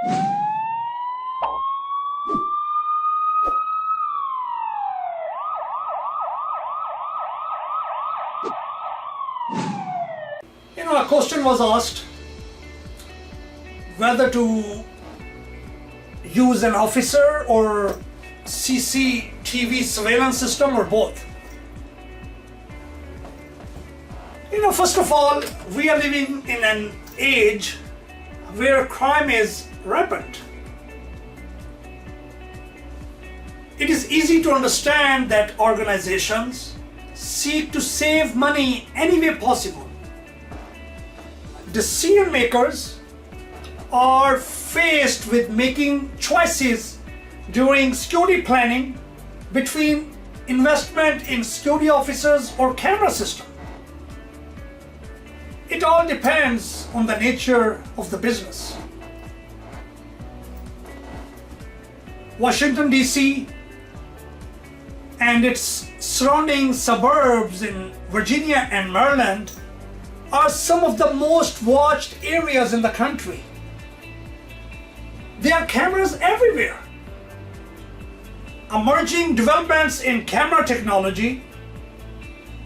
A question was asked whether to use an officer or CCTV surveillance system or both. First of all, we are living in an age where crime is rampant. It is easy to understand that organizations seek to save money any way possible. Decision makers are faced with making choices during security planning between investment in security officers or camera system. It all depends on the nature of the business. Washington DC and its surrounding suburbs in Virginia and Maryland are some of the most watched areas in the country. There are cameras everywhere. Emerging developments in camera technology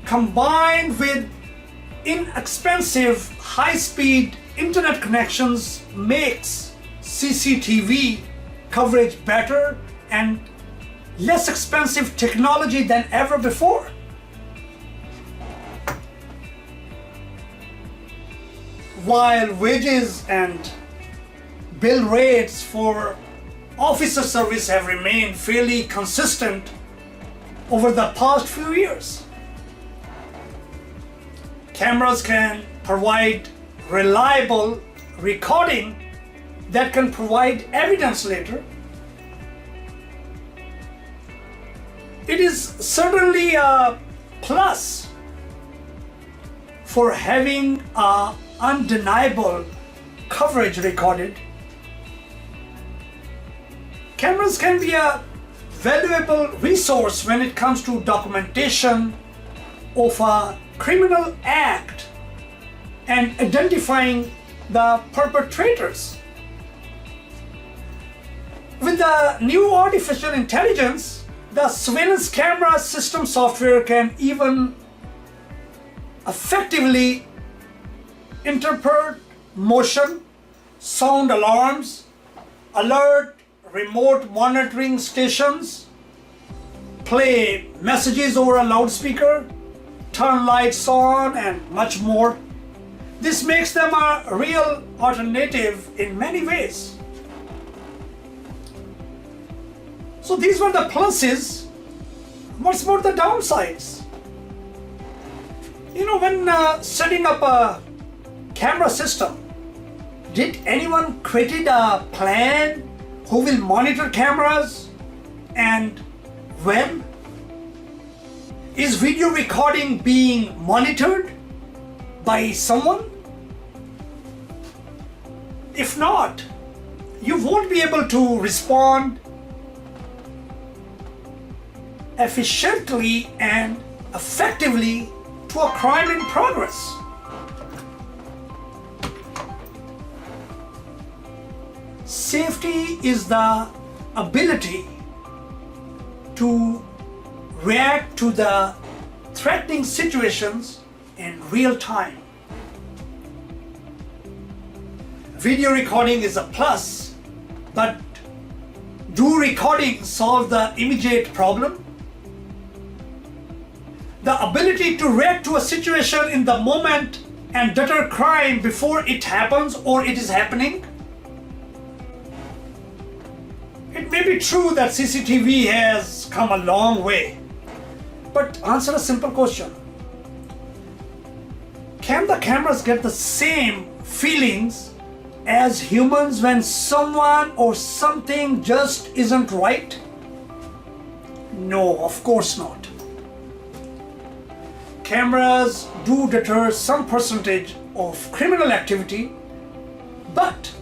combined with inexpensive high-speed internet connections makes CCTV coverage better and less expensive technology than ever before. While wages and bill rates for officer service have remained fairly consistent over the past few years, cameras can provide reliable recording that can provide evidence later. It is certainly a plus for having a undeniable coverage recorded. Cameras can be a valuable resource when it comes to documentation of a criminal act and identifying the perpetrators. With the new artificial intelligence, the surveillance camera system software can even effectively interpret motion, sound alarms, alert remote monitoring stations, play messages over a loudspeaker, turn lights on, and much more. This makes them a real alternative in many ways. So these were the pluses. What's about the downsides? When setting up a camera system, did anyone create a plan who will monitor cameras and when? Is video recording being monitored by someone? If not, you won't be able to respond efficiently and effectively to a crime in progress. Safety is the ability to react to the threatening situations in real time. Video recording is a plus, but do recordings solve the immediate problem? The ability to react to a situation in the moment and deter crime before it happens or it is happening? It may be true that CCTV has come a long way, but answer a simple question. Can the cameras get the same feelings as humans when someone or something just isn't right? No, of course not. Cameras do deter some percentage of criminal activity, but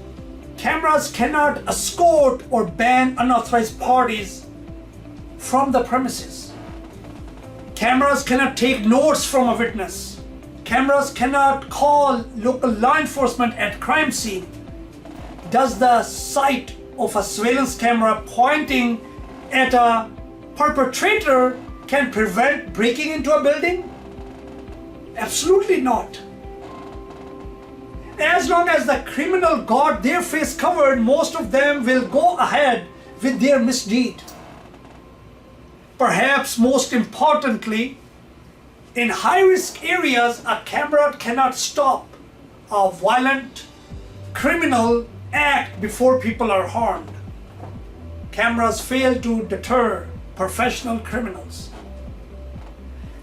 cameras cannot escort or ban unauthorized parties from the premises. Cameras cannot take notes from a witness. Cameras cannot call local law enforcement at crime scene. Does the sight of a surveillance camera pointing at a perpetrator can prevent breaking into a building? Absolutely not. As long as the criminal got their face covered, most of them will go ahead with their misdeed. Perhaps most importantly, in high-risk areas, a camera cannot stop a violent criminal act before people are harmed. Cameras fail to deter professional criminals.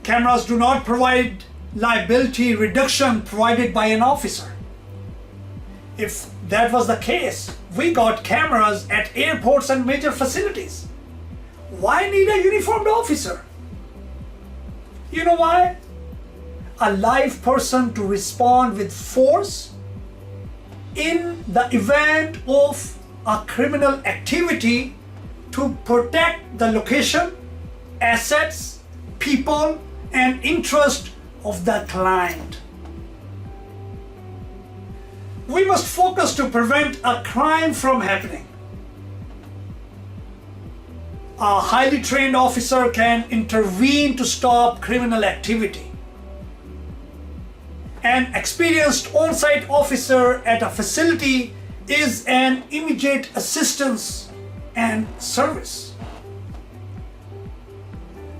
Cameras do not provide liability reduction provided by an officer. If that was the case, we got cameras at airports and major facilities. Why need a uniformed officer? You know why? A live person to respond with force in the event of a criminal activity to protect the location, assets, people, and interest of the client. We must focus to prevent a crime from happening. A highly trained officer can intervene to stop criminal activity. An experienced on-site officer at a facility is an immediate assistance and service.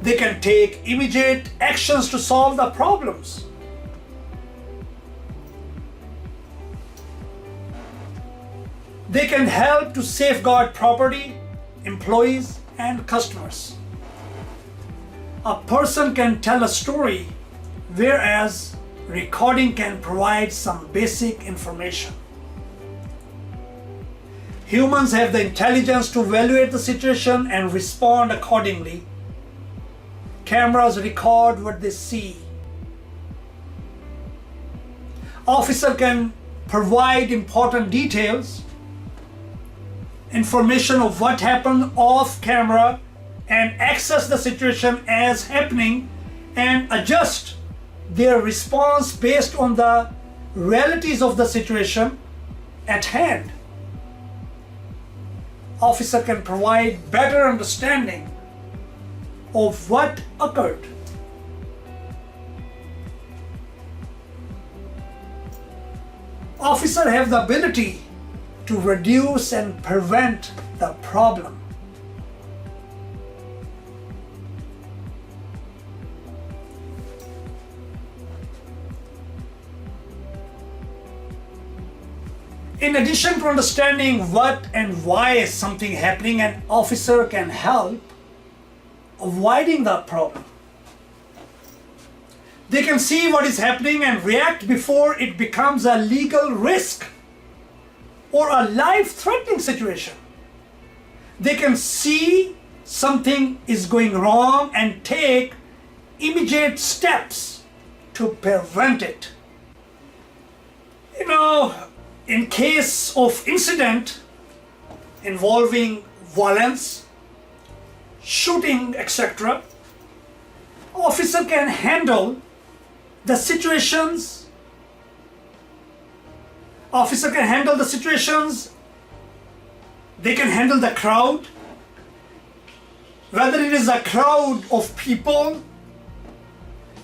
They can take immediate actions to solve the problems. They can help to safeguard property, employees, and customers. A person can tell a story, whereas recording can provide some basic information. Humans have the intelligence to evaluate the situation and respond accordingly. Cameras record what they see. Officer can provide important details, information of what happened off camera, and access the situation as happening and adjust their response based on the realities of the situation at hand. Officer can provide better understanding of what occurred. Officers have the ability to reduce and prevent the problem. In addition to understanding what and why is something happening, an officer can help avoiding the problem. They can see what is happening and react before it becomes a legal risk or a life-threatening situation. They can see something is going wrong and take immediate steps to prevent it. In case of incident involving violence, shooting, etc., officer can handle the situations. Officer can handle the situations. They can handle the crowd, whether it is a crowd of people,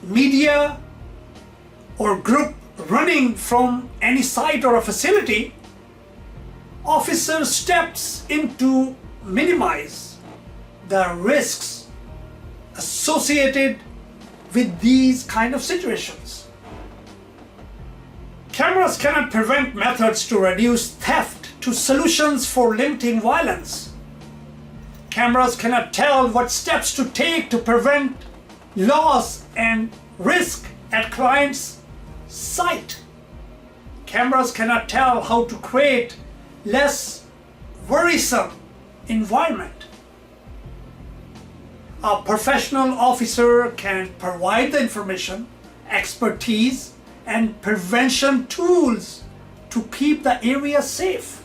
media, or group running from any site or a facility. Officer steps in to minimize the risks associated with these kind of situations. Cameras cannot prevent methods to reduce theft to solutions for limiting violence. Cameras cannot tell what steps to take to prevent loss and risk at clients' site. Cameras cannot tell how to create less worrisome environment. A professional officer can provide the information, expertise, and prevention tools to keep the area safe.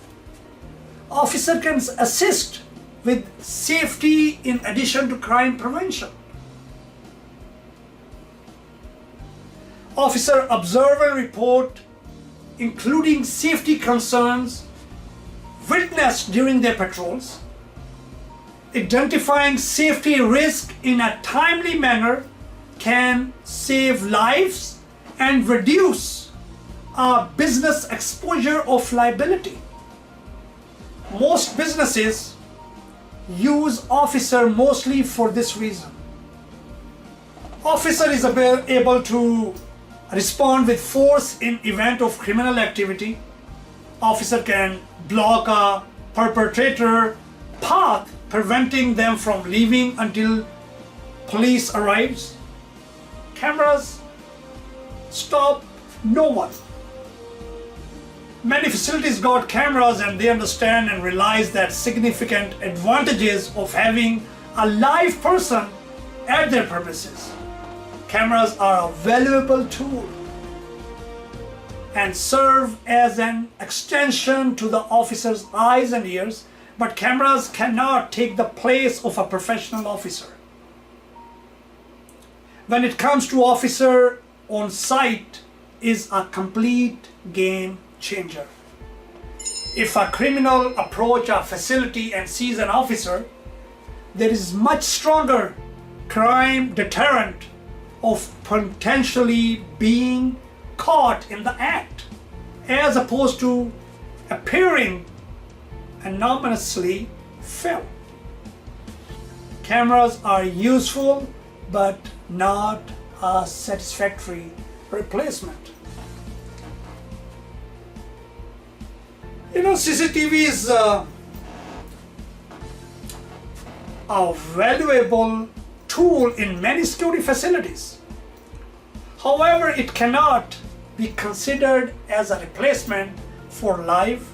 Officer can assist with safety in addition to crime prevention. Officer observe and report, including safety concerns witnessed during their patrols. Identifying safety risk in a timely manner can save lives and reduce our business exposure of liability. Most businesses use officer mostly for this reason. Officer is able to respond with force in event of criminal activity. Officer can block a perpetrator path, preventing them from leaving until police arrives. Cameras stop no one. Many facilities got cameras and they understand and realize that significant advantages of having a live person at their premises. Cameras are a valuable tool and serve as an extension to the officer's eyes and ears, but cameras cannot take the place of a professional officer. When it comes to officer on site is a complete game changer. If a criminal approach a facility and sees an officer, there is much stronger crime deterrent of potentially being caught in the act, as opposed to appearing anonymously filmed. Cameras are useful but not a satisfactory replacement. CCTV is a valuable tool in many security facilities. However, it cannot be considered as a replacement for live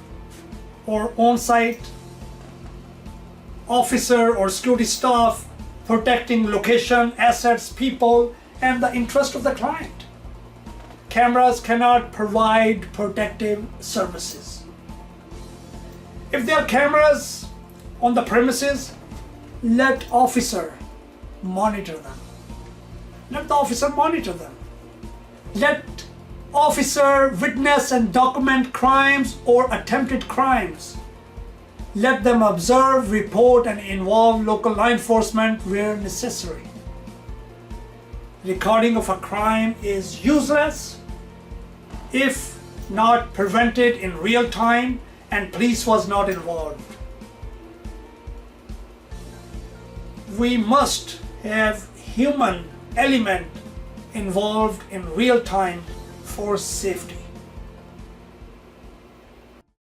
or on-site officer or security staff protecting location, assets, people, and the interest of the client. Cameras cannot provide protective services. If there are cameras on the premises, let officer monitor them. Let the officer monitor them. Let officer witness and document crimes or attempted crimes. Let them observe, report, and involve local law enforcement where necessary. Recording of a crime is useless if not prevented in real time and police was not involved. We must have human element involved in real time for safety.